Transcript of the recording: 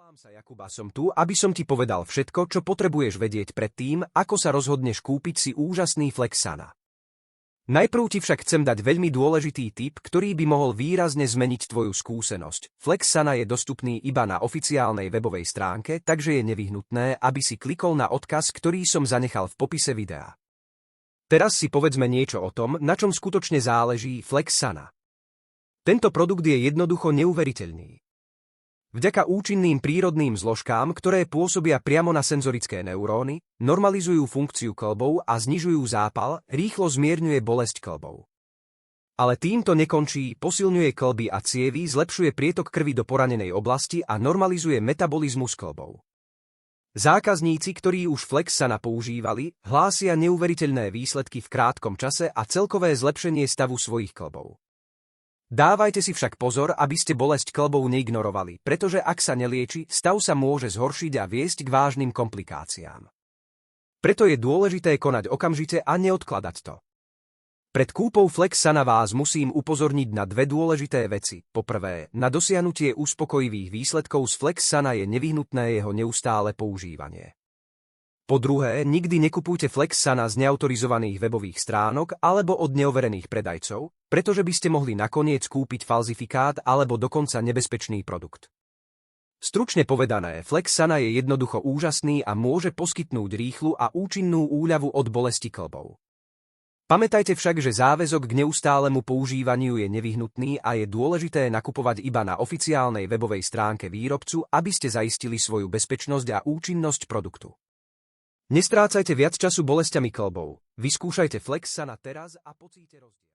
Volám sa Jakub a som tu, aby som ti povedal všetko, čo potrebuješ vedieť pred tým, ako sa rozhodneš kúpiť si úžasný Flexsana. Najprv ti však chcem dať veľmi dôležitý tip, ktorý by mohol výrazne zmeniť tvoju skúsenosť. Flexsana je dostupný iba na oficiálnej webovej stránke, takže je nevyhnutné, aby si klikol na odkaz, ktorý som zanechal v popise videa. Teraz si povedzme niečo o tom, na čom skutočne záleží Flexsana. Tento produkt je jednoducho neuveriteľný. Vďaka účinným prírodným zložkám, ktoré pôsobia priamo na senzorické neuróny, normalizujú funkciu kĺbov a znižujú zápal, rýchlo zmierňuje bolesť kĺbov. Ale týmto nekončí, posilňuje kĺby a cievy, zlepšuje prietok krvi do poranenej oblasti a normalizuje metabolizmus kĺbov. Zákazníci, ktorí už Flexsana používali, hlásia neuveriteľné výsledky v krátkom čase a celkové zlepšenie stavu svojich kĺbov. Dávajte si však pozor, aby ste bolesť kĺbov neignorovali, pretože ak sa nelieči, stav sa môže zhoršiť a viesť k vážnym komplikáciám. Preto je dôležité konať okamžite a neodkladať to. Pred kúpou Flexsana vás musím upozorniť na dve dôležité veci. Po prvé, na dosiahnutie uspokojivých výsledkov z Flexsana je nevyhnutné jeho neustále používanie. Po druhé, nikdy nekupujte Flexsana z neautorizovaných webových stránok alebo od neoverených predajcov, pretože by ste mohli nakoniec kúpiť falzifikát alebo dokonca nebezpečný produkt. Stručne povedané, Flexsana je jednoducho úžasný a môže poskytnúť rýchlu a účinnú úľavu od bolesti kĺbov. Pamätajte však, že záväzok k neustálemu používaniu je nevyhnutný a je dôležité nakupovať iba na oficiálnej webovej stránke výrobcu, aby ste zaistili svoju bezpečnosť a účinnosť produktu. Nestrácajte viac času bolestiami kĺbov. Vyskúšajte Flexsana teraz a pocíte rozdiel.